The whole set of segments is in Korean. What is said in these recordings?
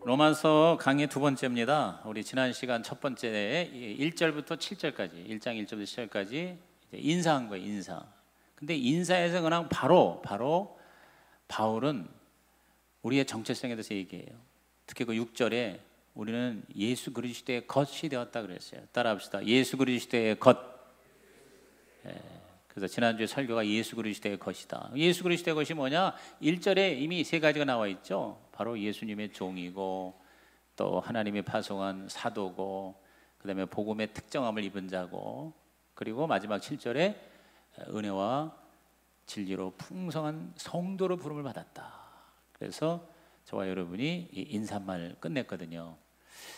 로마서 강의 두 번째입니다. 우리 지난 시간 첫 번째 1절부터 7절까지 1장 1절부터 7절까지 인사한 거예요. 인사. 근데 인사에서 그냥 바로 바울은 우리의 정체성에 대해서 얘기해요. 특히 그 6절에 우리는 예수 그리스도의 것이 되었다 그랬어요. 따라합시다. 예수 그리스도의 것. 그래서 지난주에 설교가 예수 그리스도의 것이다. 예수 그리스도의 것이 뭐냐? 1절에 이미 세 가지가 나와 있죠. 바로 예수님의 종이고, 또 하나님이 파송한 사도고, 그 다음에 복음의 특정함을 입은 자고, 그리고 마지막 7절에 은혜와 진리로 풍성한 성도로 부름을 받았다. 그래서 저와 여러분이 이 인사말 끝냈거든요.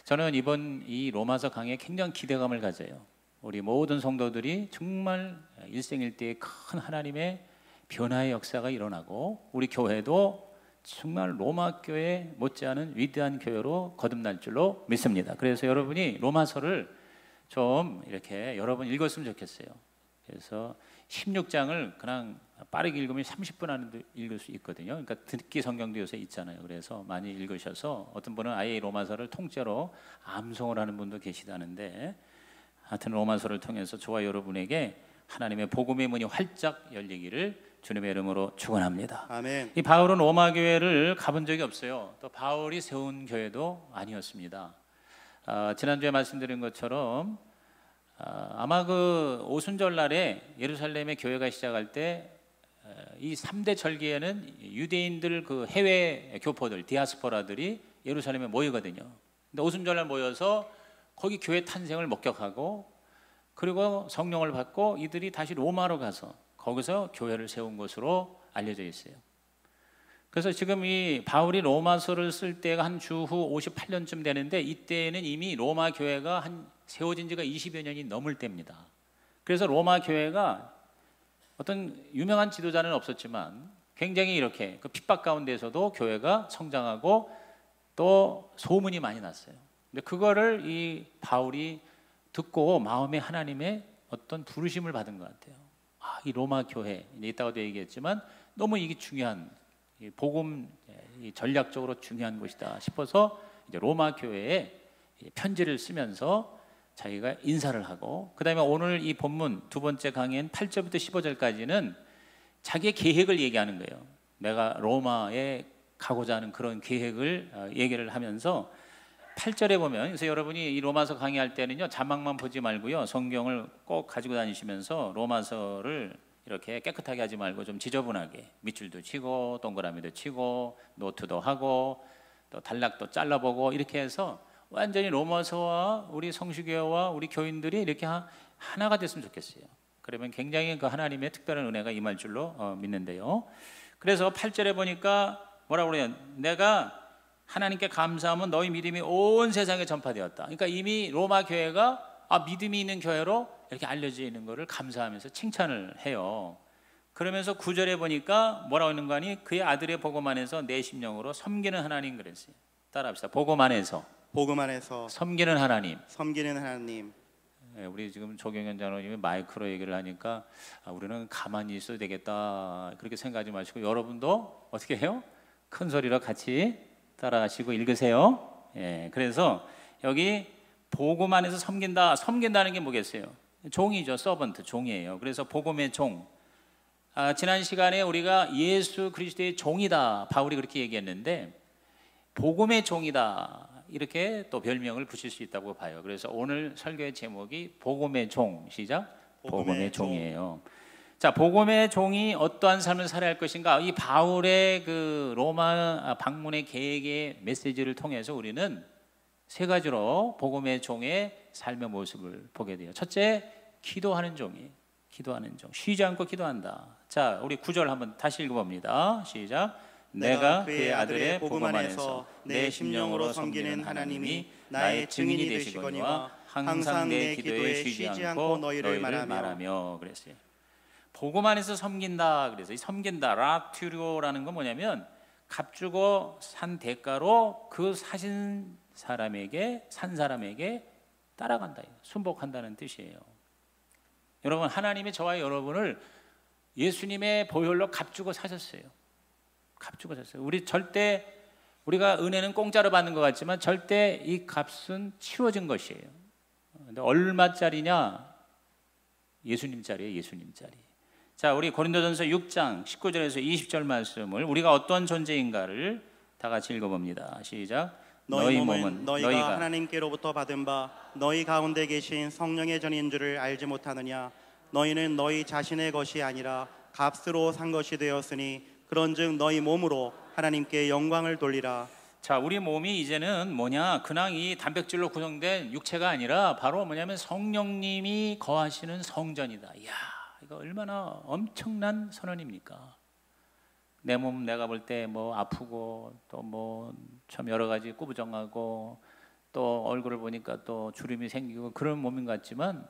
저는 이번 이 로마서 강의에 굉장히 기대감을 가져요. 우리 모든 성도들이 정말 일생일대의 큰 하나님의 변화의 역사가 일어나고, 우리 교회도 정말 로마 교회 못지않은 위대한 교회로 거듭날 줄로 믿습니다. 그래서 여러분이 로마서를 좀 이렇게 여러 번 읽었으면 좋겠어요. 그래서 16장을 그냥 빠르게 읽으면 30분 안에 읽을 수 있거든요. 그러니까 듣기 성경도 요새 있잖아요. 그래서 많이 읽으셔서, 어떤 분은 아예 로마서를 통째로 암송을 하는 분도 계시다는데, 하여튼 로마서를 통해서 저와 여러분에게 하나님의 복음의 문이 활짝 열리기를 주님의 이름으로 축원합니다. 아멘. 이 바울은 로마 교회를 가본 적이 없어요. 또 바울이 세운 교회도 아니었습니다. 지난주에 말씀드린 것처럼 아마 그 오순절 날에 예루살렘의 교회가 시작할 때 이 3대 절기에는 유대인들 그 해외 교포들, 디아스포라들이 예루살렘에 모이거든요. 근데 오순절 날 모여서 거기 교회 탄생을 목격하고, 그리고 성령을 받고 이들이 다시 로마로 가서 거기서 교회를 세운 것으로 알려져 있어요. 그래서 지금 이 바울이 로마서를 쓸 때가 한 주후 58년쯤 되는데, 이때는 이미 로마 교회가 한 세워진 지가 20여 년이 넘을 때입니다. 그래서 로마 교회가 어떤 유명한 지도자는 없었지만 굉장히 이렇게 그 핍박 가운데서도 교회가 성장하고 또 소문이 많이 났어요. 근데 그거를 이 바울이 듣고 마음에 하나님의 어떤 부르심을 받은 것 같아요. 이 로마 교회, 이따가도 얘기했지만 너무 이게 중요한, 복음 전략적으로 중요한 곳이다 싶어서 이제 로마 교회에 편지를 쓰면서 자기가 인사를 하고, 그 다음에 오늘 이 본문 두 번째 강의인 8절부터 15절까지는 자기의 계획을 얘기하는 거예요. 내가 로마에 가고자 하는 그런 계획을 얘기를 하면서 8절에 보면, 그래서 여러분이 이 로마서 강의할 때는요, 자막만 보지 말고요, 성경을 꼭 가지고 다니시면서 로마서를 이렇게 깨끗하게 하지 말고 좀 지저분하게 밑줄도 치고 동그라미도 치고 노트도 하고 또 단락도 잘라보고 이렇게 해서 완전히 로마서와 우리 성수교회와 우리 교인들이 이렇게 하나가 됐으면 좋겠어요. 그러면 굉장히 그 하나님의 특별한 은혜가 임할 줄로 믿는데요. 그래서 8절에 보니까 뭐라고 그래요? 내가 하나님께 감사하면 너희 믿음이 온 세상에 전파되었다. 그러니까 이미 로마 교회가 믿음이 있는 교회로 이렇게 알려져 있는 것을 감사하면서 칭찬을 해요. 그러면서 9절에 보니까 뭐라고 있는 거 아니? 그의 아들의 복음 안에서 내 심령으로 섬기는 하나님 그랬어요. 따라합시다. 복음 안에서 섬기는 하나님. 우리 지금 조경현 장로님이 마이크로 얘기를 하니까 우리는 가만히 있어도 되겠다 그렇게 생각하지 마시고, 여러분도 어떻게 해요? 큰 소리로 같이 따라하시고 읽으세요. 그래서 여기 복음 안에서 섬긴다는 게 뭐겠어요? 종이죠. 서번트, 종이에요. 그래서 복음의 종. 지난 시간에 우리가 예수 그리스도의 종이다, 바울이 그렇게 얘기했는데, 복음의 종이다 이렇게 또 별명을 붙일 수 있다고 봐요. 그래서 오늘 설교의 제목이 복음의 종. 시작. 복음의 종이에요. 자, 복음의 종이 어떠한 삶을 살아야 할 것인가? 이 바울의 그 로마 방문의 계획의 메시지를 통해서 우리는 세 가지로 복음의 종의 삶의 모습을 보게 돼요. 첫째, 기도하는 종이에요. 기도하는 종. 쉬지 않고 기도한다. 자, 우리 9절 한번 다시 읽어봅니다. 시작. 내가 그의 아들의 복음 안에서 내 심령으로 섬기는 하나님이 나의 증인이 되시거니와 항상 내 기도에 쉬지 않고 너희를 말하며 그랬어요. 복음 안에서 섬긴다. 그래서 이 섬긴다, 라튜리오라는 건 뭐냐면 값주고 산 대가로 그 산 사람에게 따라간다, 순복한다는 뜻이에요. 여러분, 하나님이 저와 여러분을 예수님의 보혈로 값주고 사셨어요. 값주고 사셨어요. 우리가 은혜는 공짜로 받는 것 같지만 절대 이 값은 치러진 것이에요. 근데 얼마짜리냐? 예수님짜리예요, 예수님짜리. 자, 우리 고린도전서 6장 19절에서 20절 말씀을 우리가 어떤 존재인가를 다 같이 읽어봅니다. 시작. 너희 몸은 너희가 하나님께로부터 받은 바 너희 가운데 계신 성령의 전인 줄을 알지 못하느냐? 너희는 너희 자신의 것이 아니라 값으로 산 것이 되었으니 그런즉 너희 몸으로 하나님께 영광을 돌리라. 자, 우리 몸이 이제는 뭐냐? 그냥 이 단백질로 구성된 육체가 아니라 바로 뭐냐면 성령님이 거하시는 성전이다. 이야, 이거 얼마나 엄청난 선언입니까? 내 몸 내가 볼 때 뭐 아프고 또 뭐 참 여러 가지 꾸부정하고 또 얼굴을 보니까 또 주름이 생기고 그런 몸인 것 같지만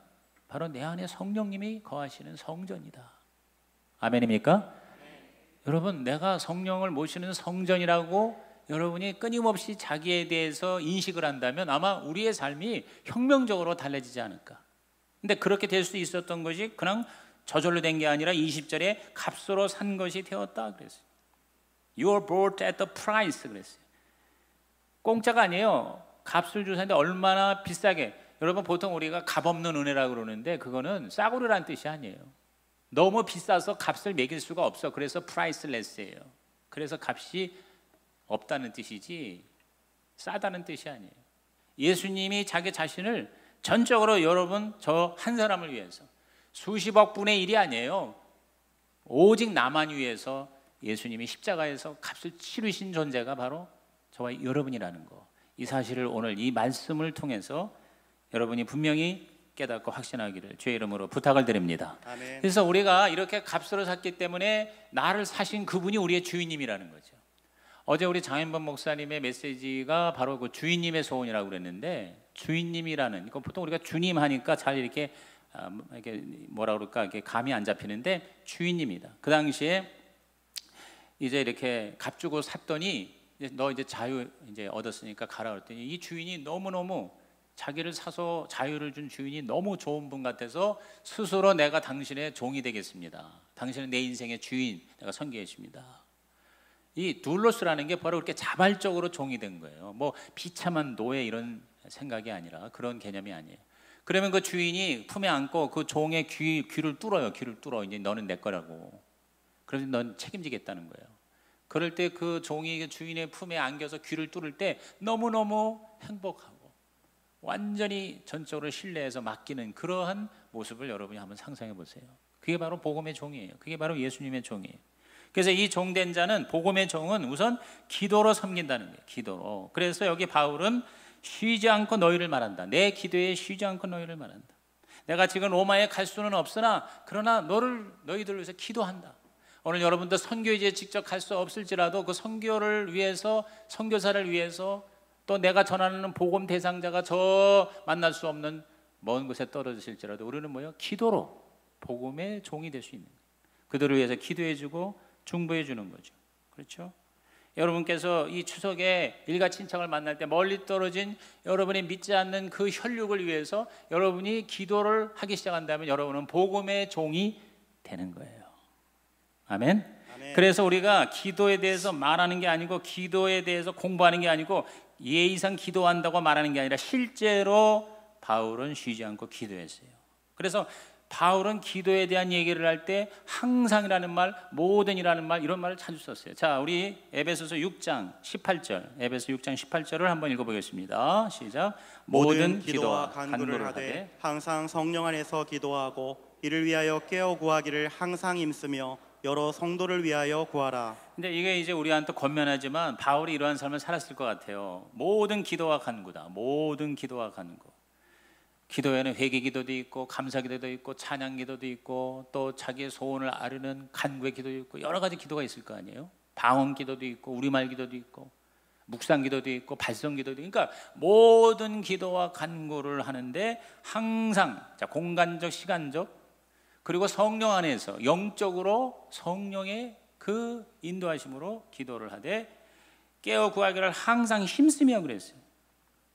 바로 내 안에 성령님이 거하시는 성전이다. 아멘입니까? 여러분, 내가 성령을 모시는 성전이라고 여러분이 끊임없이 자기에 대해서 인식을 한다면 아마 우리의 삶이 혁명적으로 달라지지 않을까. 근데 그렇게 될 수 있었던 것이 그냥 저절로 된 게 아니라 20절에 값으로 산 것이 되었다 그랬어요. You are bought at the price 그랬어요. 공짜가 아니에요. 값을 주셨는데 얼마나 비싸게. 여러분, 보통 우리가 값없는 은혜라고 그러는데 그거는 싸구려란 뜻이 아니에요. 너무 비싸서 값을 매길 수가 없어. 그래서 priceless예요. 그래서 값이 없다는 뜻이지 싸다는 뜻이 아니에요. 예수님이 자기 자신을 전적으로 여러분 저 한 사람을 위해서 수십억 분의 1이 아니에요. 오직 나만 위해서 예수님이 십자가에서 값을 치르신 존재가 바로 저와 여러분이라는 거. 이 사실을 오늘 이 말씀을 통해서 여러분이 분명히 깨닫고 확신하기를 주의 이름으로 부탁을 드립니다. 아멘. 그래서 우리가 이렇게 값으로 샀기 때문에 나를 사신 그분이 우리의 주인님이라는 거죠. 어제 우리 장현범 목사님의 메시지가 바로 그 주인님의 소원이라고 그랬는데, 주인님이라는 이건 보통 우리가 주님 하니까 잘 이렇게 뭐라 그럴까 이렇게 감이 안 잡히는데 주인님이다. 그 당시에 이제 이렇게 값 주고 샀더니 너 이제 자유 이제 얻었으니까 가라 그랬더니 이 주인이 너무너무 자기를 사서 자유를 준 주인이 너무 좋은 분 같아서 스스로 내가 당신의 종이 되겠습니다. 당신은 내 인생의 주인, 내가 섬기게 해줍니다. 이 둘로스라는 게 바로 그렇게 자발적으로 종이 된 거예요. 뭐 비참한 노예 이런 생각이 아니라 그런 개념이 아니에요. 그러면 그 주인이 품에 안고 그 종의 귀를 뚫어요. 귀를 뚫어. 이제 너는 내 거라고. 그래서 넌 책임지겠다는 거예요. 그럴 때 그 종이 주인의 품에 안겨서 귀를 뚫을 때 너무너무 행복하고 완전히 전적으로 신뢰해서 맡기는 그러한 모습을 여러분이 한번 상상해 보세요. 그게 바로 복음의 종이에요. 그게 바로 예수님의 종이에요. 그래서 이 종된 자는, 복음의 종은 우선 기도로 섬긴다는 거예요. 기도로. 그래서 여기 바울은 쉬지 않고 너희를 말한다. 내 기도에 쉬지 않고 너희를 말한다. 내가 지금 로마에 갈 수는 없으나 그러나 너희들을 위해서 기도한다. 오늘 여러분들 선교지에 직접 갈 수 없을지라도 그 선교를 위해서, 선교사를 위해서, 또 내가 전하는 복음 대상자가 저 만날 수 없는 먼 곳에 떨어지실지라도 우리는 뭐예요? 기도로 복음의 종이 될 수 있는 거예요. 그들을 위해서 기도해주고 중보해주는 거죠. 그렇죠? 여러분께서 이 추석에 일가친척을 만날 때 멀리 떨어진 여러분이 믿지 않는 그 혈육을 위해서 여러분이 기도를 하기 시작한다면 여러분은 복음의 종이 되는 거예요. 아멘? 아멘. 그래서 우리가 기도에 대해서 말하는 게 아니고, 기도에 대해서 공부하는 게 아니고, 예의상 기도한다고 말하는 게 아니라 실제로 바울은 쉬지 않고 기도했어요. 그래서 바울은 기도에 대한 얘기를 할 때 항상이라는 말, 모든이라는 말, 이런 말을 자주 썼어요. 자, 우리 에베소서 6장 18절, 에베소 6장 18절을 한번 읽어보겠습니다. 시작. 모든 기도와 간구를 하되 항상 성령 안에서 기도하고 이를 위하여 깨어 구하기를 항상 힘쓰며 여러 성도를 위하여 구하라. 근데 이게 이제 우리한테 권면하지만 바울이 이러한 삶을 살았을 것 같아요. 모든 기도와 간구다. 모든 기도와 간구. 기도에는 회개 기도도 있고 감사 기도도 있고 찬양 기도도 있고 또 자기의 소원을 아르는 간구의 기도도 있고 여러 가지 기도가 있을 거 아니에요. 방언 기도도 있고 우리말 기도도 있고 묵상 기도도 있고 발성 기도도 있고, 그러니까 모든 기도와 간구를 하는데 항상 자, 공간적 시간적 그리고 성령 안에서 영적으로 성령의 그 인도하심으로 기도를 하되 깨어 구하기를 항상 힘쓰며 그랬어요.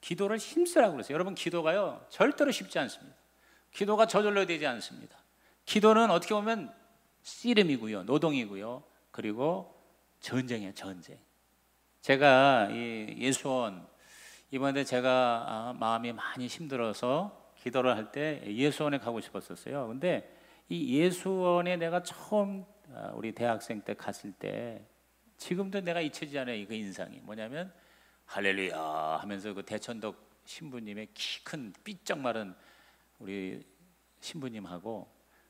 기도를 힘쓰라고 그랬어요. 여러분, 기도가요 절대로 쉽지 않습니다. 기도가 저절로 되지 않습니다. 기도는 어떻게 보면 씨름이고요, 노동이고요, 그리고 전쟁이에요, 전쟁. 제가 이 예수원 이번에 제가 마음이 많이 힘들어서 기도를 할 때 예수원에 가고 싶었었어요. 근데 이 예수원에 내가 처음 우리 대학생 때 갔을 때 지금도 내가 잊혀지지 않아요. 그 인상이 뭐냐면 할렐루야 하면서 그 대천덕 신부님의 키 큰 삐쩍 마른 우리 신부님하고,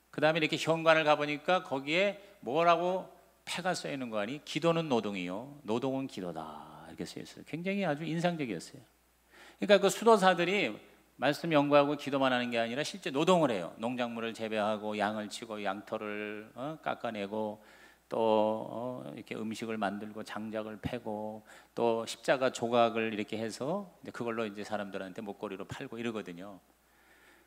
그 다음에 이렇게 현관을 가보니까 거기에 뭐라고 패가 써 있는 거 아니? 기도는 노동이요, 노동은 기도다, 이렇게 써 있어요. 굉장히 아주 인상적이었어요. 그러니까 그 수도사들이 말씀 연구하고 기도만 하는 게 아니라 실제 노동을 해요. 농작물을 재배하고 양을 치고 양털을 깎아내고 또 이렇게 음식을 만들고 장작을 패고 또 십자가 조각을 이렇게 해서 그걸로 이제 사람들한테 목걸이로 팔고 이러거든요.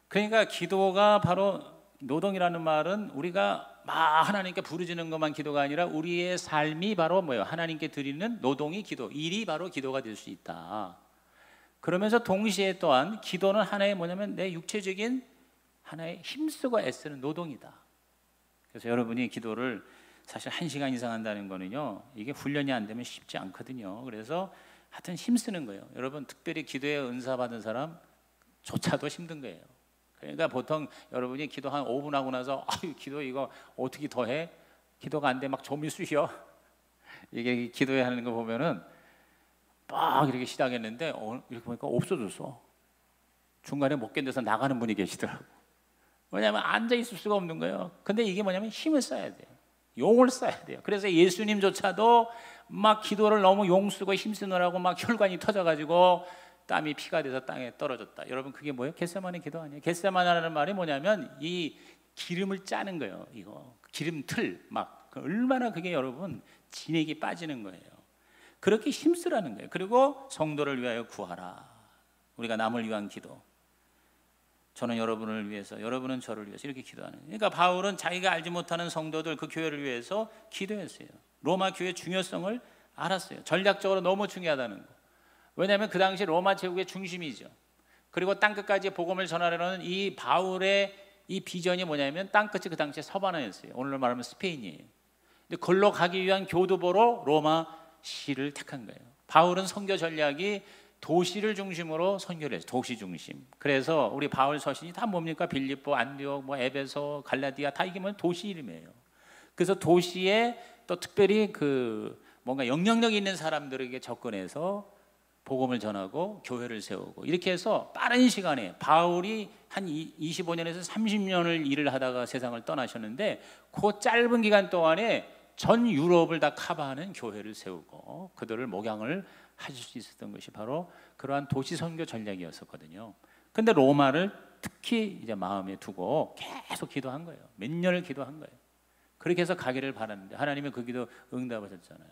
그러니까 기도가 바로, 노동이라는 말은 우리가 막 하나님께 부르짖는 것만 기도가 아니라 우리의 삶이 바로 뭐예요? 하나님께 드리는 노동이 기도, 일이 바로 기도가 될 수 있다. 그러면서 동시에 또한 기도는 하나의 뭐냐면 내 육체적인 하나의 힘쓰고 애쓰는 노동이다. 그래서 여러분이 기도를 사실 1시간 이상 한다는 거는요, 이게 훈련이 안 되면 쉽지 않거든요. 그래서 하여튼 힘쓰는 거예요. 여러분, 특별히 기도에 은사 받은 사람조차도 힘든 거예요. 그러니까 보통 여러분이 기도 한 5분 하고 나서 아유, 기도 이거 어떻게 더 해? 기도가 안 돼, 막 좀이 쑤셔. 이게 기도해야 하는 거 보면은 막 이렇게 시작했는데 이렇게 보니까 없어졌어. 중간에 못 견뎌서 나가는 분이 계시더라고. 왜냐하면 앉아 있을 수가 없는 거예요. 근데 이게 뭐냐면 힘을 써야 돼요. 용을 써야 돼요. 그래서 예수님조차도 막 기도를 너무 용 쓰고 힘 쓰느라고 막 혈관이 터져가지고 땀이 피가 돼서 땅에 떨어졌다. 여러분, 그게 뭐예요? 겟세마네 기도 아니에요? 겟세마네라는 말이 뭐냐면 이 기름을 짜는 거예요. 이거 기름틀 막 얼마나 그게 여러분 진액이 빠지는 거예요. 그렇게 힘쓰라는 거예요. 그리고 성도를 위하여 구하라. 우리가 남을 위한 기도. 저는 여러분을 위해서, 여러분은 저를 위해서 이렇게 기도하는 거예요. 그러니까 바울은 자기가 알지 못하는 성도들, 그 교회를 위해서 기도했어요. 로마 교회의 중요성을 알았어요. 전략적으로 너무 중요하다는 거. 왜냐하면 그 당시 로마 제국의 중심이죠. 그리고 땅끝까지 복음을 전하려는 이 바울의 이 비전이 뭐냐면 땅끝이 그 당시에 서바나였어요. 오늘로 말하면 스페인이에요. 근데 걸로 가기 위한 교두보로 로마 시를 택한 거예요. 바울은 선교 전략이 도시를 중심으로 선교를 했어요. 도시 중심. 그래서 우리 바울 서신이 다 뭡니까? 빌립보, 안디옥, 뭐 에베소, 갈라디아, 다 이게 뭐 도시 이름이에요. 그래서 도시에 또 특별히 그 뭔가 영향력 있는 사람들에게 접근해서 복음을 전하고 교회를 세우고, 이렇게 해서 빠른 시간에 바울이 한 25년에서 30년을 일을 하다가 세상을 떠나셨는데, 그 짧은 기간 동안에 전 유럽을 다 커버하는 교회를 세우고 그들을 목양을 하실 수 있었던 것이 바로 그러한 도시 선교 전략이었었거든요. 근데 로마를 특히 이제 마음에 두고 계속 기도한 거예요. 몇 년을 기도한 거예요. 그렇게 해서 가기를 바랐는데 하나님은 그 기도 응답하셨잖아요.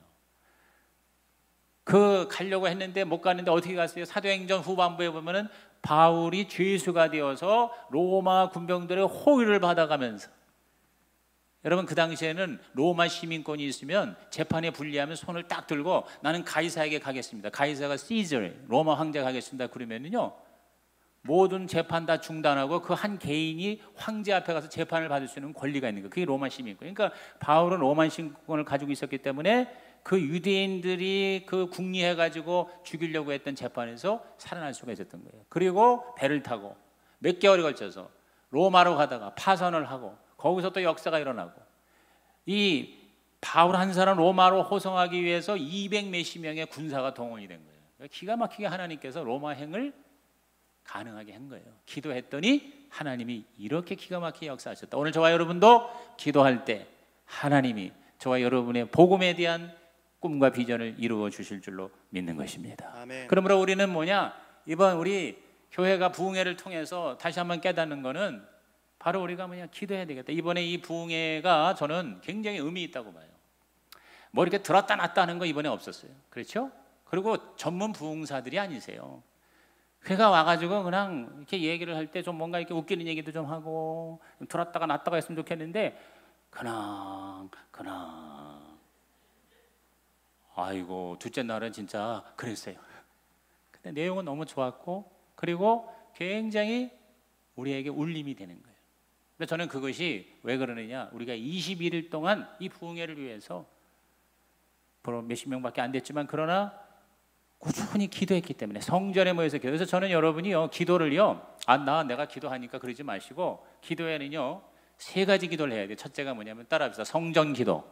그 가려고 했는데 못 갔는데 어떻게 갔어요? 사도행전 후반부에 보면은 바울이 죄수가 되어서 로마 군병들의 호위를 받아가면서, 여러분 그 당시에는 로마 시민권이 있으면 재판에 불리하면 손을 딱 들고 나는 가이사에게 가겠습니다. 가이사가 시저, 로마 황제 가겠습니다. 그러면은요 모든 재판 다 중단하고 그 한 개인이 황제 앞에 가서 재판을 받을 수 있는 권리가 있는 거예요. 그게 로마 시민권. 그러니까 바울은 로마 시민권을 가지고 있었기 때문에 그 유대인들이 그 궁리해가지고 죽이려고 했던 재판에서 살아날 수가 있었던 거예요. 그리고 배를 타고 몇 개월에 걸쳐서 로마로 가다가 파선을 하고 거기서 또 역사가 일어나고, 이 바울 한 사람 로마로 호송하기 위해서 200 몇십 명의 군사가 동원이 된 거예요. 기가 막히게 하나님께서 로마행을 가능하게 한 거예요. 기도했더니 하나님이 이렇게 기가 막히게 역사하셨다. 오늘 저와 여러분도 기도할 때 하나님이 저와 여러분의 복음에 대한 꿈과 비전을 이루어 주실 줄로 믿는 것입니다. 아멘. 그러므로 우리는 뭐냐, 이번 우리 교회가 부흥회를 통해서 다시 한번 깨닫는 거는 바로 우리가 뭐냐, 기도해야 되겠다. 이번에 이 부흥회가 저는 굉장히 의미 있다고 봐요. 뭐 이렇게 들었다 놨다 하는 거 이번에 없었어요. 그렇죠? 그리고 전문 부흥사들이 아니세요. 그가 와가지고 그냥 이렇게 얘기를 할 때 좀 뭔가 이렇게 웃기는 얘기도 좀 하고 들었다가 놨다가 했으면 좋겠는데 그냥 아이고 둘째 날은 진짜 그랬어요. 근데 내용은 너무 좋았고 그리고 굉장히 우리에게 울림이 되는 거예요. 근데 저는 그것이 왜 그러느냐, 우리가 21일 동안 이 부흥회를 위해서 몇십 명밖에 안 됐지만 그러나 꾸준히 기도했기 때문에 성전에 모여서 그래서 저는 여러분이요 기도를요 내가 기도하니까 그러지 마시고 기도에는요 세 가지 기도를 해야 돼요. 첫째가 뭐냐면 따라합시다. 성전 기도.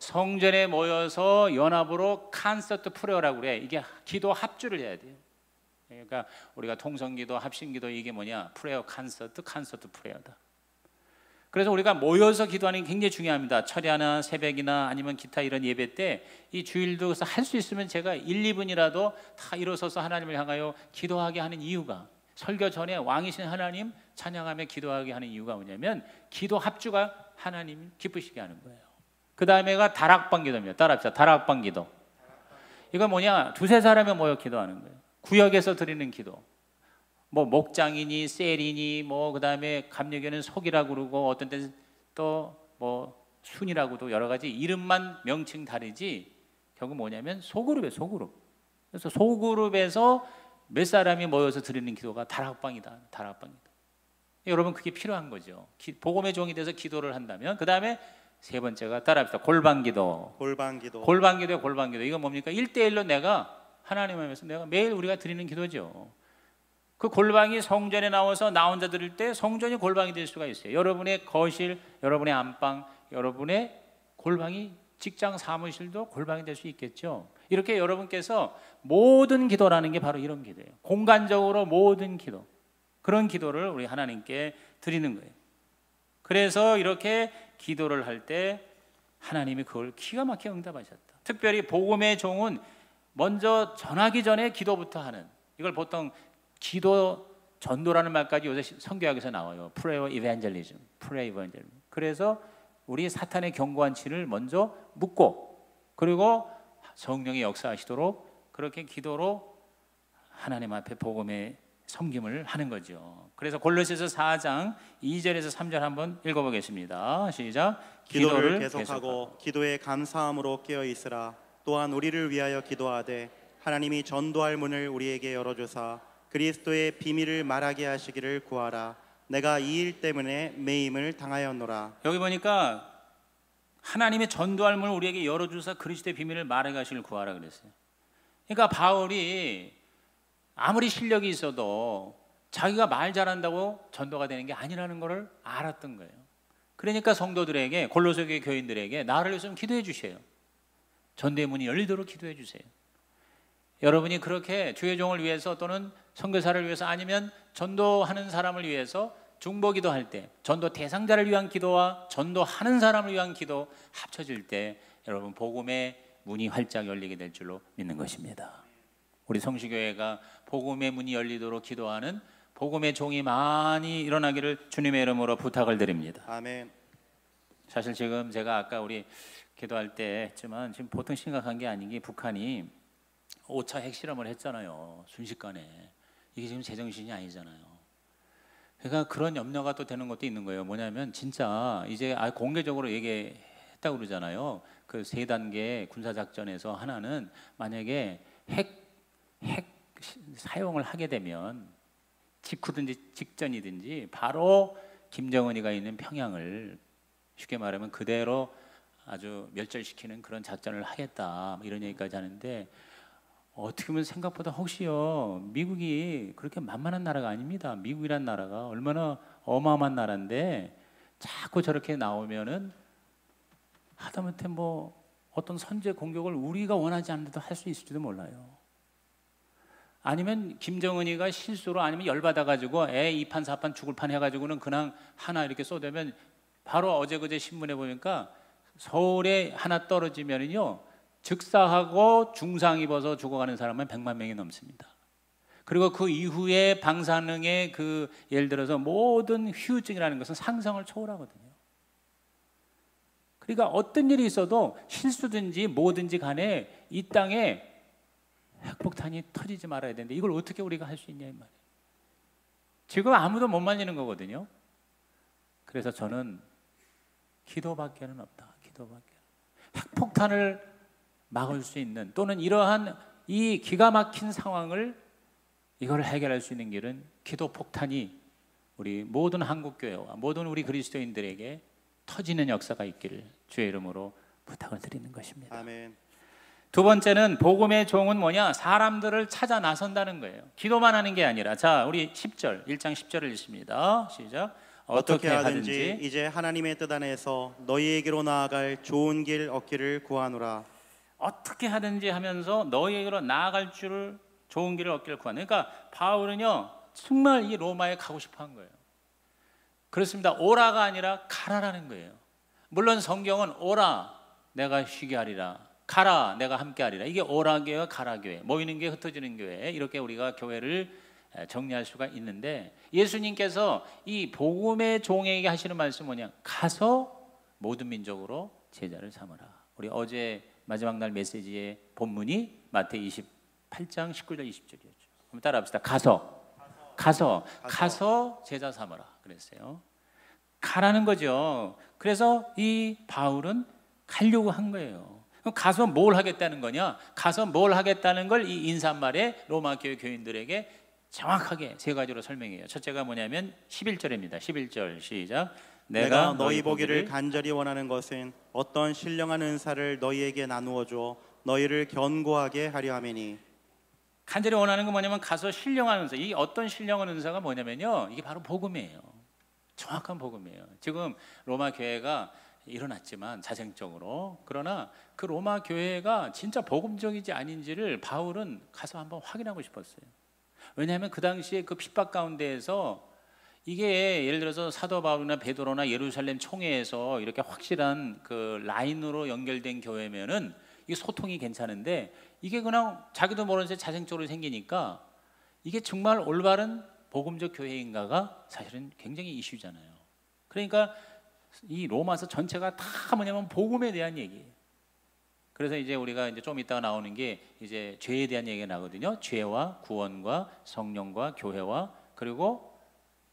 성전에 모여서 연합으로 콘서트 프레어라고 그래. 이게 기도 합주를 해야 돼요. 그러니까 우리가 통성기도, 합심기도 이게 뭐냐? 프레어 콘서트 프레어다. 그래서 우리가 모여서 기도하는 게 굉장히 중요합니다. 철야나 새벽이나 아니면 기타 이런 예배 때 이 주일도 할 수 있으면 제가 1, 2분이라도 다 일어서서 하나님을 향하여 기도하게 하는 이유가, 설교 전에 왕이신 하나님 찬양하며 기도하게 하는 이유가 뭐냐면 기도 합주가 하나님 기쁘시게 하는 거예요. 그 다음에가 다락방 기도입니다. 따라합시다. 다락방 기도. 이건 뭐냐? 두세 사람이 모여 기도하는 거예요. 구역에서 드리는 기도. 뭐 목장이니 셀이니 뭐 그다음에 감리교는 속이라고 그러고 어떤 때는 또 뭐 순이라고도 여러 가지 이름만 명칭 다르지 결국 뭐냐면 소그룹이에요. 소그룹. 그래서 소그룹에서 몇 사람이 모여서 드리는 기도가 다락방이다. 다락방이다. 여러분 그게 필요한 거죠. 복음의 종이 돼서 기도를 한다면 그 다음에 세 번째가 따라합시다. 골방기도. 골방기도. 이거 뭡니까? 1대1로 내가 하나님 앞에서 내가 매일 우리가 드리는 기도죠. 그 골방이 성전에 나와서 나 혼자 드릴 때 성전이 골방이 될 수가 있어요. 여러분의 거실, 여러분의 안방, 여러분의 골방이 직장 사무실도 골방이 될 수 있겠죠. 이렇게 여러분께서 모든 기도라는 게 바로 이런 기도예요. 공간적으로 모든 기도. 그런 기도를 우리 하나님께 드리는 거예요. 그래서 이렇게 기도를 할 때 하나님이 그걸 기가 막히게 응답하셨다. 특별히 복음의 종은 먼저 전하기 전에 기도부터 하는, 이걸 보통 기도 전도라는 말까지 요새 성경에서 나와요. 프레어 이벤젤리즘. 그래서 우리 사탄의 견고한 진을 먼저 묻고 그리고 성령이 역사하시도록 그렇게 기도로 하나님 앞에 복음의 섬김을 하는 거죠. 그래서 골로새서 4장 2절에서 3절 한번 읽어보겠습니다. 시작. 기도를 계속하고 기도에 감사함으로 깨어 있으라. 또한 우리를 위하여 기도하되 하나님이 전도할 문을 우리에게 열어주사 그리스도의 비밀을 말하게 하시기를 구하라. 내가 이 일 때문에 매임을 당하였노라. 여기 보니까 하나님의 전도할 문을 우리에게 열어주사 그리스도의 비밀을 말하게 하시기를 구하라 그랬어요. 그러니까 바울이 아무리 실력이 있어도 자기가 말 잘한다고 전도가 되는 게 아니라는 것을 알았던 거예요. 그러니까 성도들에게, 골로새 교회 교인들에게 나를 위해서 좀 기도해 주세요. 전도의 문이 열리도록 기도해 주세요. 여러분이 그렇게 주의 종을 위해서 또는 선교사를 위해서 아니면 전도하는 사람을 위해서 중보기도 할 때 전도 대상자를 위한 기도와 전도하는 사람을 위한 기도 합쳐질 때 여러분 복음의 문이 활짝 열리게 될 줄로 믿는 것입니다. 우리 성시교회가 복음의 문이 열리도록 기도하는 복음의 종이 많이 일어나기를 주님의 이름으로 부탁을 드립니다. 아멘. 사실 지금 제가 아까 우리 기도할 때 했지만 지금 보통 심각한 게 아닌 게 북한이 5차 핵실험을 했잖아요. 순식간에. 이게 지금 제정신이 아니잖아요. 그러니까 그런 염려가 또 되는 것도 있는 거예요. 뭐냐면 진짜 이제 공개적으로 얘기했다고 그러잖아요. 그 3단계 군사작전에서 하나는 만약에 핵 사용을 하게 되면 직후든지 직전이든지 바로 김정은이가 있는 평양을 쉽게 말하면 그대로 아주 멸절시키는 그런 작전을 하겠다 이런 얘기까지 하는데 어떻게 보면 생각보다 혹시요 미국이 그렇게 만만한 나라가 아닙니다. 미국이란 나라가 얼마나 어마어마한 나라인데 자꾸 저렇게 나오면은 하다못해 뭐 어떤 선제 공격을 우리가 원하지 않는데도 할 수 있을지도 몰라요. 아니면 김정은이가 실수로 아니면 열받아가지고 2판 4판 죽을 판 해가지고는 그냥 하나 이렇게 쏘대면 바로 어제 그제 신문에 보니까 서울에 하나 떨어지면은요 즉사하고 중상 입어서 죽어가는 사람은 100만 명이 넘습니다. 그리고 그 이후에 방사능의 그 예를 들어서 모든 후유증이라는 것은 상상을 초월하거든요. 그러니까 어떤 일이 있어도 실수든지 뭐든지 간에 이 땅에 핵폭탄이 터지지 말아야 되는데 이걸 어떻게 우리가 할 수 있냐 이 말이에요. 지금 아무도 못 말리는 거거든요. 그래서 저는 기도밖에는 없다. 기도밖에. 핵폭탄을 막을 수 있는 또는 이러한 이 기가 막힌 상황을 이걸 해결할 수 있는 길은 기도 폭탄이 우리 모든 한국교회와 모든 우리 그리스도인들에게 터지는 역사가 있기를 주의 이름으로 부탁을 드리는 것입니다. 아멘. 두 번째는 복음의 종은 뭐냐? 사람들을 찾아 나선다는 거예요. 기도만 하는 게 아니라, 자, 우리 10절, 1장 10절을 읽습니다. 시작. 어떻게 하든지 이제 하나님의 뜻 안에서 너희에게로 나아갈 좋은 길 얻기를 구하노라. 어떻게 하든지 하면서 너희에게로 나아갈 줄을 좋은 길을 얻기를 구하는. 그러니까 바울은요 정말 이 로마에 가고 싶어한 거예요. 그렇습니다. 오라가 아니라 가라라는 거예요. 물론 성경은 오라 내가 쉬게 하리라, 가라 내가 함께 하리라. 이게 오라 교회와 가라 교회, 모이는 교회, 흩어지는 교회, 이렇게 우리가 교회를 정리할 수가 있는데, 예수님께서 이 복음의 종에게 하시는 말씀은 뭐냐? 가서 모든 민족으로 제자를 삼으라. 우리 어제 마지막 날 메시지의 본문이 마태이 28장 19절 20절이었죠. 한번 따라합시다. 가서 제자 삼으라 그랬어요. 가라는 거죠. 그래서 이 바울은 가려고 한 거예요. 그럼 가서 뭘 하겠다는 거냐? 가서 뭘 하겠다는 걸 이 인사말에 로마 교회 교인들에게 정확하게 세 가지로 설명해요. 첫째가 뭐냐면 11절입니다. 11절 시작. 내가 너희 보기를 간절히 원하는 것은 어떤 신령한 은사를 너희에게 나누어 줘 너희를 견고하게 하려 함이니. 간절히 원하는 건 뭐냐면 가서 신령한 은사. 이 어떤 신령한 은사가 뭐냐면요, 이게 바로 복음이에요. 정확한 복음이에요. 지금 로마 교회가 일어났지만 자생적으로, 그러나 그 로마 교회가 진짜 복음적이지 아닌지를 바울은 가서 한번 확인하고 싶었어요. 왜냐하면 그 당시에 그 핍박 가운데에서 이게 예를 들어서 사도 바울이나 베드로나 예루살렘 총회에서 이렇게 확실한 그 라인으로 연결된 교회면은 이게 소통이 괜찮은데, 이게 그냥 자기도 모르는 채 자생적으로 생기니까 이게 정말 올바른 복음적 교회인가가 사실은 굉장히 이슈잖아요. 그러니까 이 로마서 전체가 다 뭐냐면 복음에 대한 얘기예요. 그래서 이제 우리가 이제 좀 이따가 나오는 게 이제 죄에 대한 얘기가 나거든요. 죄와 구원과 성령과 교회와 그리고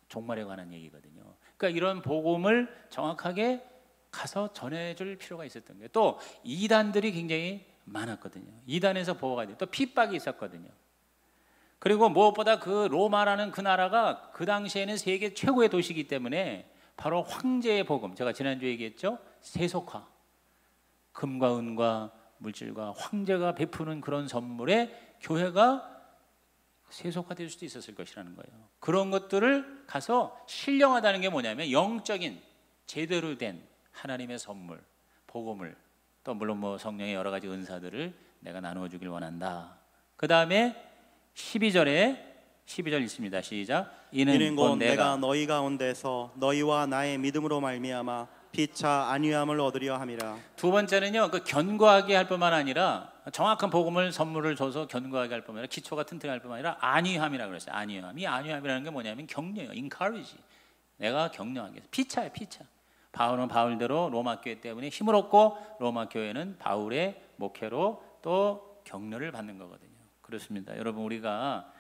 종말에 관한 얘기거든요. 그러니까 이런 복음을 정확하게 가서 전해줄 필요가 있었던 거예요. 또 이단들이 굉장히 많았거든요. 이단에서 보호가 돼요. 또 핍박이 있었거든요. 그리고 무엇보다 그 로마라는 그 나라가 그 당시에는 세계 최고의 도시이기 때문에 바로 황제의 복음, 제가 지난주에 얘기했죠. 세속화, 금과 은과 물질과 황제가 베푸는 그런 선물에 교회가 세속화될 수도 있었을 것이라는 거예요. 그런 것들을 가서 신령하다는 게 뭐냐면 영적인 제대로 된 하나님의 선물, 복음을, 또 물론 뭐 성령의 여러 가지 은사들을 내가 나누어 주길 원한다. 그 다음에 12절 있습니다. 시작. 이는 곧 내가 너희 가운데서 너희와 나의 믿음으로 말미암아 피차 안위함을 얻으려 함이라. 두 번째는요, 그 견고하게 할 뿐만 아니라 정확한 복음을 선물을 줘서 견고하게 할 뿐만 아니라 기초가 튼튼할 뿐만 아니라 안위함이라고 그랬어요. 안위함. 이 안위함이라는 게 뭐냐면 격려예요. encourage. 내가 격려하게. 피차예요. 피차. 바울은 바울대로 로마 교회 때문에 힘을 얻고 로마 교회는 바울의 목회로 또 격려를 받는 거거든요. 그렇습니다. 여러분, 우리가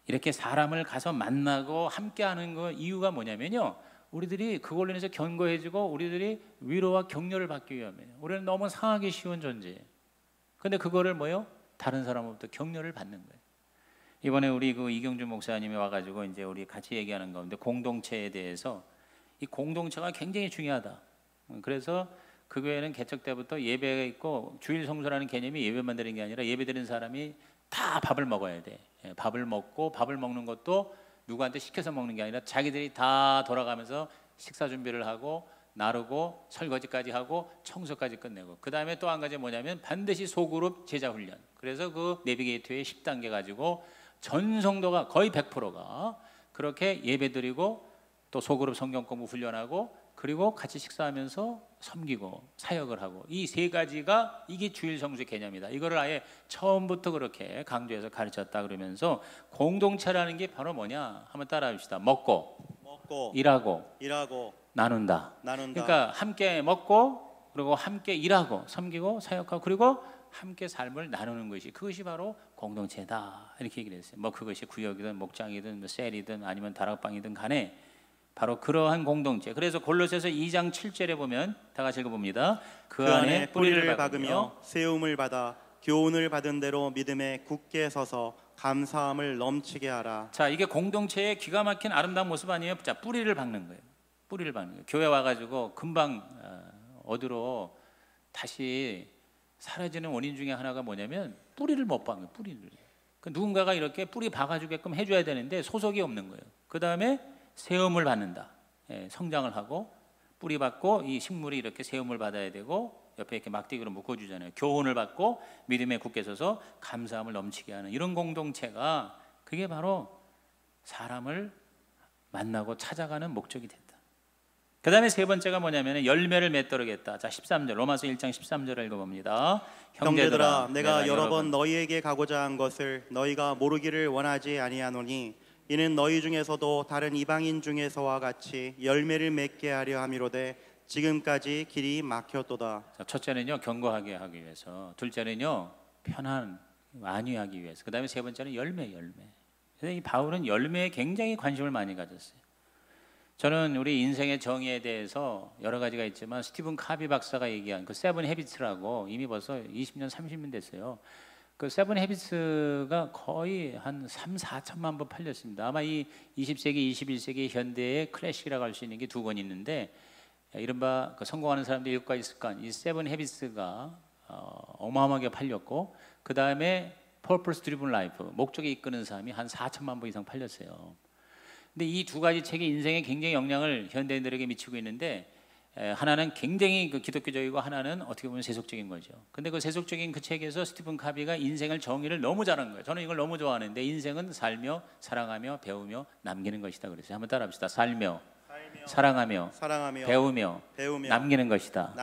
이렇게 사람을 가서 만나고 함께하는 거 이유가 뭐냐면요, 우리들이 그걸로 인해서 견고해지고 우리들이 위로와 격려를 받기 위함이에요. 우리는 너무 상하기 쉬운 존재예요. 근데 그거를 뭐요? 다른 사람으로부터 격려를 받는 거예요. 이번에 우리 그 이경준 목사님이 와가지고 이제 우리 같이 얘기하는 가운데 공동체에 대해서, 이 공동체가 굉장히 중요하다. 그래서 그 교회는 개척 때부터 예배가 있고 주일 성수라는 개념이 예배만 드리는 게 아니라 예배 드리는 사람이 다 밥을 먹어야 돼. 밥을 먹고, 밥을 먹는 것도 누구한테 시켜서 먹는 게 아니라 자기들이 다 돌아가면서 식사 준비를 하고 나르고 설거지까지 하고 청소까지 끝내고, 그 다음에 또 한 가지 뭐냐면 반드시 소그룹 제자 훈련. 그래서 그 내비게이터의 10단계 가지고 전 성도가 거의 100%가 그렇게 예배드리고 또 소그룹 성경 공부 훈련하고 그리고 같이 식사하면서 섬기고 사역을 하고, 이 세 가지가 이게 주일 성수의 개념이다. 이거를 아예 처음부터 그렇게 강조해서 가르쳤다. 그러면서 공동체라는 게 바로 뭐냐? 한번 따라합시다. 먹고 일하고 나눈다. 그러니까 함께 먹고 그리고 함께 일하고 섬기고 사역하고 그리고 함께 삶을 나누는 것이, 그것이 바로 공동체다. 이렇게 얘기를 했어요. 뭐 그것이 구역이든 목장이든 뭐 셀이든 아니면 다락방이든 간에 바로 그러한 공동체. 그래서 골로새서 2장 7절에 보면 다 같이 읽어봅니다. 그 안에 뿌리를 박으며 세움을 받아 교훈을 받은 대로 믿음에 굳게 서서 감사함을 넘치게 하라. 자, 이게 공동체의 기가 막힌 아름다운 모습 아니에요? 자, 뿌리를 박는 거예요. 뿌리를 박는 거예요. 교회 와가지고 금방 어디로 다시 사라지는 원인 중에 하나가 뭐냐면 뿌리를 못 박는 거예요. 뿌리를. 그 누군가가 이렇게 뿌리 박아주게끔 해줘야 되는데 소속이 없는 거예요. 그 다음에 세움을 받는다. 성장을 하고 뿌리 받고 이 식물이 이렇게 세움을 받아야 되고 옆에 이렇게 막대기로 묶어주잖아요. 교훈을 받고 믿음에 굳게 서서 감사함을 넘치게 하는 이런 공동체가 그게 바로 사람을 만나고 찾아가는 목적이 됐다. 그 다음에 세 번째가 뭐냐면 열매를 맺도록했다. 자, 13절 로마서 1장 13절을 읽어봅니다. 형제들아 내가 여러 번 너희에게 가고자 한 것을 너희가 모르기를 원하지 아니하노니 이는 너희 중에서도 다른 이방인 중에서와 같이 열매를 맺게 하려 함이로되 지금까지 길이 막혔도다. 자, 첫째는요 견고하게 하기 위해서, 둘째는요 편안 안위하기 위해서, 그 다음에 세 번째는 열매. 그래서 이 바울은 열매에 굉장히 관심을 많이 가졌어요. 저는 우리 인생의 정의에 대해서 여러 가지가 있지만 스티븐 카비 박사가 얘기한 그 세븐 헤비츠라고 이미 벌써 20년 30년 됐어요. 그 세븐 헤비츠가 거의 한 3, 4천만 번 팔렸습니다. 아마 이 20세기, 21세기 현대의 클래식이라고 할 수 있는 게 두 권 있는데 이른바 그 성공하는 사람들이 읽고 있을까 이 세븐 헤비츠가 어마어마하게 팔렸고, 그 다음에 퍼포스 드리븐 라이프 목적에 이끄는 삶이 한 4천만 번 이상 팔렸어요. 근데 이 두 가지 책이 인생에 굉장히 영향을 현대인들에게 미치고 있는데 하나는 굉장히 그 기독교적이고 하나는 어떻게 보면 세속적인 거죠. 근데 그 세속적인 그 책에서 스티븐 카비가 인생을 정의를 너무 잘한 거예요. 저는 이걸 너무 좋아하는데 인생은 살며 사랑하며 배우며 남기는 것이다 그랬어요. 한번 따라합시다. 살며 사랑하며 배우며 남기는 것이다.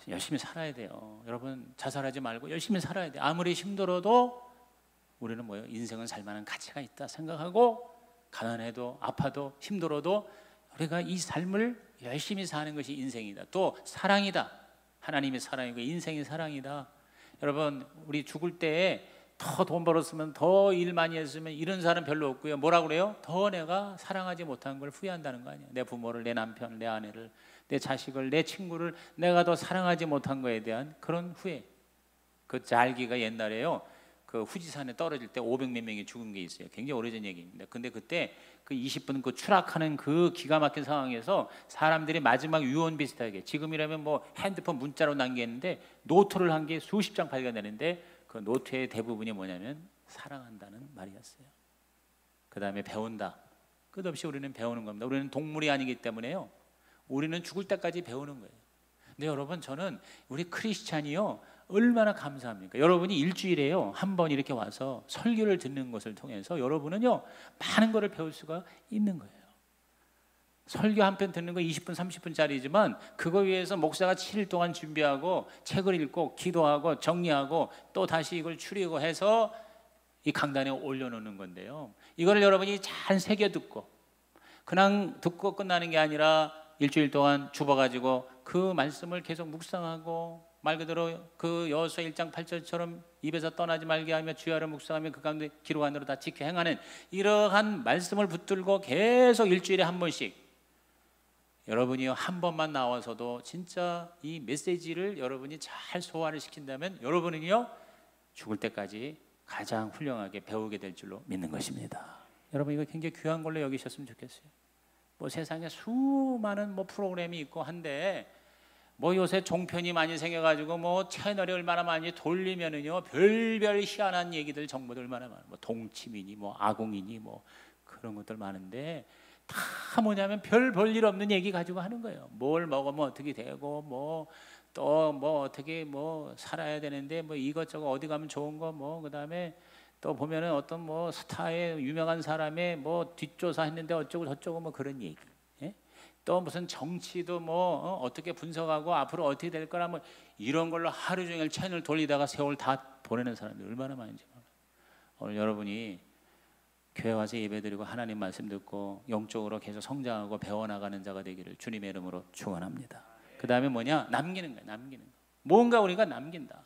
열심히 살아야 돼요. 여러분 자살하지 말고 열심히 살아야 돼요. 아무리 힘들어도 우리는 뭐예요? 인생은 살만한 가치가 있다 생각하고 가난해도 아파도 힘들어도 우리가 이 삶을 열심히 사는 것이 인생이다. 또 사랑이다. 하나님의 사랑이고 인생의 사랑이다. 여러분 우리 죽을 때에 더 돈 벌었으면 더 일 많이 했으면 이런 사람 별로 없고요. 뭐라고 그래요? 더 내가 사랑하지 못한 걸 후회한다는 거 아니에요. 내 부모를, 내 남편을, 내 아내를, 내 자식을, 내 친구를 내가 더 사랑하지 못한 거에 대한 그런 후회. 그 잘기가 옛날에요 그 후지산에 떨어질 때 500몇 명이 죽은 게 있어요. 굉장히 오래전 얘기입니다. 근데 그때 그 20분 그 추락하는 그 기가 막힌 상황에서 사람들이 마지막 유언 비슷하게, 지금이라면 뭐 핸드폰 문자로 남겼는데 노트를 한 게 수십 장 발견되는데 그 노트의 대부분이 뭐냐면 사랑한다는 말이었어요. 그 다음에 배운다. 끝없이 우리는 배우는 겁니다. 우리는 동물이 아니기 때문에요 우리는 죽을 때까지 배우는 거예요. 근데 여러분 저는 우리 크리스찬이요 얼마나 감사합니까? 여러분이 일주일에요 한 번 이렇게 와서 설교를 듣는 것을 통해서 여러분은요 많은 것을 배울 수가 있는 거예요. 설교 한 편 듣는 거 20분 30분짜리지만 그거 위해서 목사가 7일 동안 준비하고 책을 읽고 기도하고 정리하고 또 다시 이걸 추리고 해서 이 강단에 올려놓는 건데요, 이거를 여러분이 잘 새겨 듣고 그냥 듣고 끝나는 게 아니라 일주일 동안 줍어가지고 그 말씀을 계속 묵상하고 말 그대로 그 여호수아 1장 8절처럼 입에서 떠나지 말게 하며 주야를 묵상하며 그 가운데 기록 안으로 다 지켜 행하는 이러한 말씀을 붙들고 계속 일주일에 한 번씩 여러분이 한 번만 나와서도 진짜 이 메시지를 여러분이 잘 소화를 시킨다면 여러분은요 죽을 때까지 가장 훌륭하게 배우게 될 줄로 믿는 것입니다. 여러분 이거 굉장히 귀한 걸로 여기셨으면 좋겠어요. 뭐 세상에 수많은 뭐 프로그램이 있고 한데 뭐 요새 종편이 많이 생겨가지고 뭐 채널이 얼마나 많이 돌리면은요 별별 희한한 얘기들 정보들 얼마나 많아. 뭐 동치미니 뭐 아공이니 뭐 그런 것들 많은데 다 뭐냐면 별 볼 일 없는 얘기 가지고 하는 거예요. 뭘 먹으면 어떻게 되고 뭐 또 뭐 어떻게 뭐 살아야 되는데 뭐 이것저것 어디 가면 좋은 거 뭐 그다음에 또 보면은 어떤 뭐 스타의 유명한 사람의 뭐 뒷조사했는데 어쩌고 저쩌고 뭐 그런 얘기. 예? 또 무슨 정치도 뭐 어떻게 분석하고 앞으로 어떻게 될 거라 뭐 이런 걸로 하루 종일 채널 돌리다가 세월 다 보내는 사람들 얼마나 많은지 몰라요. 오늘 여러분이 교회 와서 예배드리고 하나님 말씀 듣고 영적으로 계속 성장하고 배워나가는 자가 되기를 주님의 이름으로 축원합니다. 그 다음에 뭐냐? 남기는 거야. 남기는 거. 뭔가 우리가 남긴다.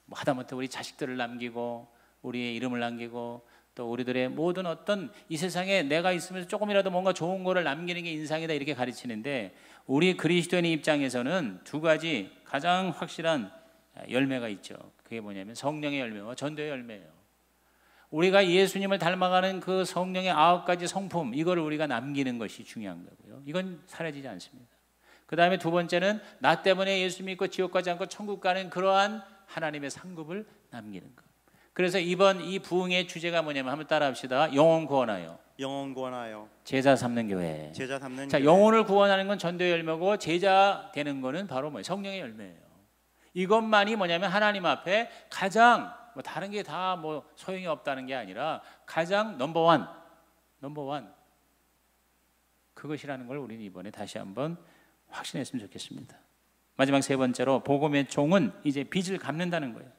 뭐 하다못해 우리 자식들을 남기고 우리의 이름을 남기고 또 우리들의 모든 어떤 이 세상에 내가 있으면서 조금이라도 뭔가 좋은 거를 남기는 게 인상이다 이렇게 가르치는데 우리 그리스도인의 입장에서는 두 가지 가장 확실한 열매가 있죠. 그게 뭐냐면 성령의 열매와 전도의 열매예요. 우리가 예수님을 닮아가는 그 성령의 9가지 성품, 이걸 우리가 남기는 것이 중요한 거고요. 이건 사라지지 않습니다. 그 다음에 두 번째는 나 때문에 예수 믿고 지옥 가지 않고 천국 가는 그러한 하나님의 상급을 남기는 것. 그래서 이번 이 부흥의 주제가 뭐냐면 한번 따라합시다. 영혼 구원하여. 영혼 구원하여. 제자 삼는 교회. 제자 삼는 자, 교회. 영혼을 구원하는 건 전도의 열매고 제자 되는 거는 바로 뭐예요? 성령의 열매예요. 이것만이 뭐냐면 하나님 앞에 가장 뭐 다른 게 다 뭐 소용이 없다는 게 아니라 가장 넘버원 그것이라는 걸 우리는 이번에 다시 한번 확신했으면 좋겠습니다. 마지막 세 번째로 복음의 종은 이제 빚을 갚는다는 거예요.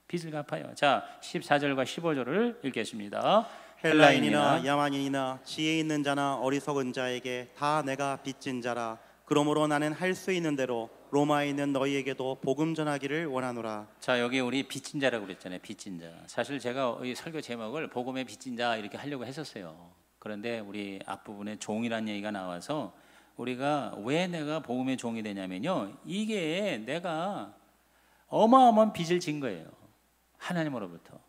빚을 갚아요. 자, 14절과 15절을 읽겠습니다. 헬라인이나 야만인이나 지혜 있는 자나 어리석은 자에게 다 내가 빚진 자라. 그러므로 나는 할 수 있는 대로 로마에 있는 너희에게도 복음 전하기를 원하노라. 자, 여기 우리 빚진 자라고 그랬잖아요. 빚진 자. 사실 제가 이 설교 제목을 복음의 빚진 자 이렇게 하려고 했었어요. 그런데 우리 앞부분에 종이라는 얘기가 나와서 우리가 왜 내가 복음의 종이 되냐면요, 이게 내가 어마어마한 빚을 진 거예요. 하나님으로부터.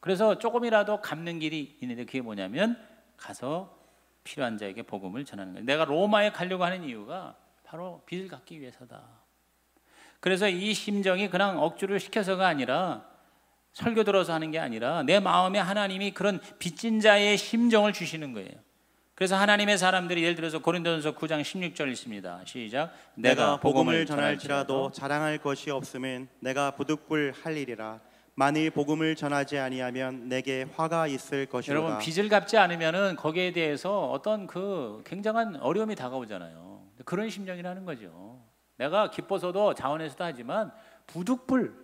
그래서 조금이라도 갚는 길이 있는데 그게 뭐냐면 가서 필요한 자에게 복음을 전하는 거예요. 내가 로마에 가려고 하는 이유가 바로 빚을 갚기 위해서다. 그래서 이 심정이 그냥 억지로 시켜서가 아니라, 설교 들어서 하는 게 아니라 내 마음에 하나님이 그런 빚진 자의 심정을 주시는 거예요. 그래서 하나님의 사람들이 예를 들어서 고린도전서 9장 16절 있습니다. 시작. 내가 복음을 전할지라도 자랑할 것이 없음은 내가 부득불 할 일이라. 만일 복음을 전하지 아니하면 내게 화가 있을 것이로다. 여러분, 빚을 갚지 않으면은 거기에 대해서 어떤 그 굉장한 어려움이 다가오잖아요. 그런 심정이라는 거죠. 내가 기뻐서도 자원해서도 하지만 부득불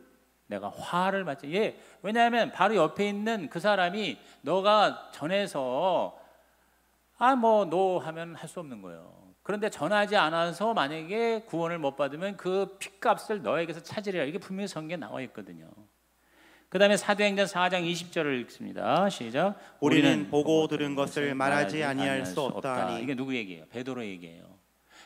내가 화를 받지. 예, 왜냐하면 바로 옆에 있는 그 사람이 너가 전해서 노 하면 할 수 없는 거예요. 그런데 전하지 않아서 만약에 구원을 못 받으면 그 핏값을 너에게서 찾으리라. 이게 분명히 성경에 나와 있거든요. 그 다음에 사도행전 4장 20절을 읽습니다. 시작. 우리는 보고 들은 것을 말하지 아니할 수 없다. 이게 누구 얘기예요? 베드로 얘기예요.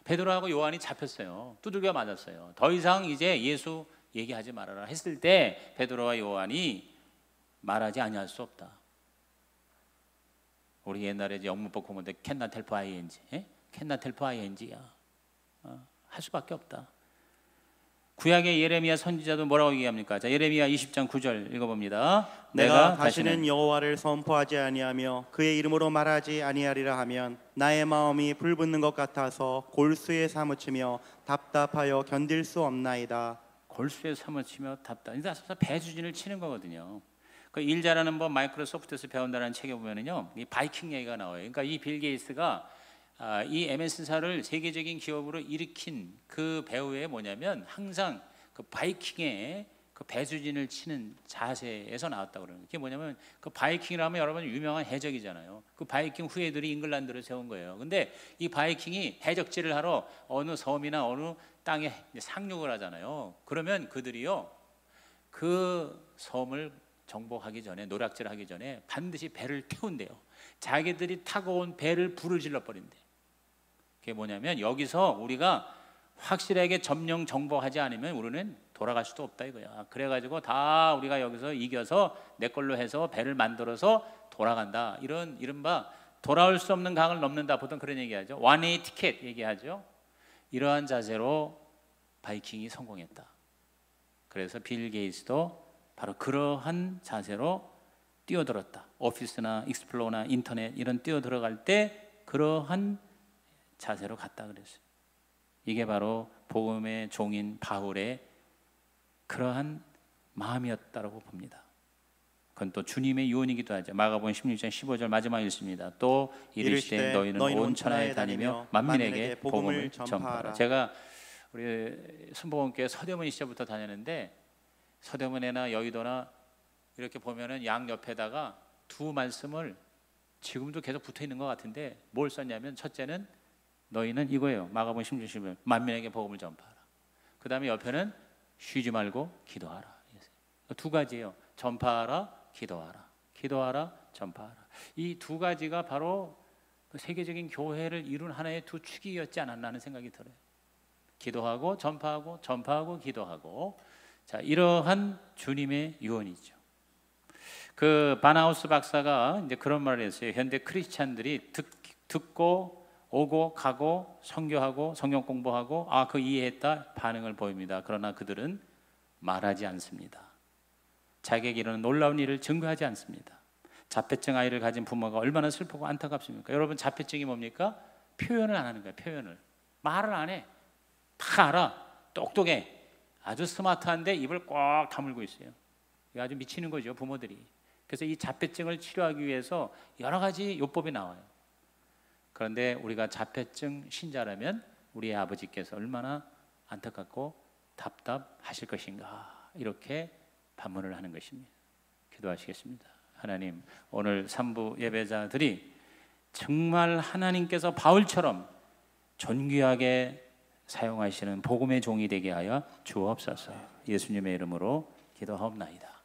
베드로하고 요한이 잡혔어요. 두들겨 맞았어요. 더 이상 이제 예수 얘기하지 말아라 했을 때 베드로와 요한이 말하지 아니할 수 없다. 우리 옛날에 이제 영문법 공부할 때 cannot help ing, cannot help ing야. 할 수밖에 없다. 구약의 예레미야 선지자도 뭐라고 얘기합니까? 자, 예레미야 20장 9절 읽어봅니다. 내가 다시는 여호와를 선포하지 아니하며 그의 이름으로 말하지 아니하리라 하면 나의 마음이 불붙는 것 같아서 골수에 사무치며 답답하여 견딜 수 없나이다. 골수에 사무치며 답답. 그래서 배수진을 치는 거거든요. 그 일 잘하는 법 마이크로소프트에서 배운다는 책에 보면은요, 이 바이킹 얘기가 나와요. 그러니까 이 빌 게이츠가 이 MS사를 세계적인 기업으로 일으킨 그 배우의 뭐냐면 항상 그 바이킹의 그 배수진을 치는 자세에서 나왔다고 그러는 거예요. 그게 뭐냐면 그 바이킹이라면 여러분 유명한 해적이잖아요. 그 바이킹 후예들이 잉글랜드를 세운 거예요. 근데 이 바이킹이 해적질을 하러 어느 섬이나 어느 땅에 상륙을 하잖아요. 그러면 그들이요, 그 섬을 정복하기 전에, 노략질을 하기 전에 반드시 배를 태운대요. 자기들이 타고 온 배를 불을 질러 버린대. 그게 뭐냐면 여기서 우리가 확실하게 점령 정복하지 않으면 우리는 돌아갈 수도 없다 이거야. 그래가지고 다 우리가 여기서 이겨서 내 걸로 해서 배를 만들어서 돌아간다. 이런 이른바 돌아올 수 없는 강을 넘는다. 보통 그런 얘기하죠. 원웨이 티켓 얘기하죠. 이러한 자세로 바이킹이 성공했다. 그래서 빌 게이츠도 바로 그러한 자세로 뛰어들었다. 오피스나 익스플로러나 인터넷 이런 뛰어들어갈 때 그러한 자세로 갔다 그랬어요. 이게 바로 복음의 종인 바울의 그러한 마음이었다고 봅니다. 그건 또 주님의 유언이기도 하죠. 마가복음 16장 15절 마지막 읽습니다. 또 이르시되 너희는 온 천하에 다니며 만민에게 복음을 전파하라. 제가 우리 순복음교회 서대문 시절부터 다녔는데 서대문이나 여의도나 이렇게 보면은 양 옆에다가 두 말씀을 지금도 계속 붙어 있는 것 같은데 뭘 썼냐면 첫째는 너희는 이거예요. 마가복음 16장 만민에게 복음을 전파하라. 그 다음에 옆에는 쉬지 말고 기도하라. 두 가지예요. 전파하라, 기도하라. 기도하라, 전파하라. 이 두 가지가 바로 그 세계적인 교회를 이룬 하나의 두 축이었지 않았나 하는 생각이 들어요. 기도하고 전파하고, 전파하고 기도하고. 자, 이러한 주님의 유언이죠. 그 바나우스 박사가 이제 그런 말을 했어요. 현대 크리스찬들이 듣고 오고 가고 선교하고 성경 공부하고 그 이해했다 반응을 보입니다. 그러나 그들은 말하지 않습니다. 자기에게 이르는 놀라운 일을 증거하지 않습니다. 자폐증 아이를 가진 부모가 얼마나 슬프고 안타깝습니까? 여러분, 자폐증이 뭡니까? 표현을 안 하는 거예요. 표현을. 말을 안 해. 다 알아. 똑똑해. 아주 스마트한데 입을 꽉 다물고 있어요. 이거 아주 미치는 거죠, 부모들이. 그래서 이 자폐증을 치료하기 위해서 여러 가지 요법이 나와요. 그런데 우리가 자폐증 신자라면 우리의 아버지께서 얼마나 안타깝고 답답하실 것인가, 이렇게 반문을 하는 것입니다. 기도하시겠습니다. 하나님, 오늘 3부 예배자들이 정말 하나님께서 바울처럼 존귀하게 사용하시는 복음의 종이 되게 하여 주옵소서. 예수님의 이름으로 기도하옵나이다.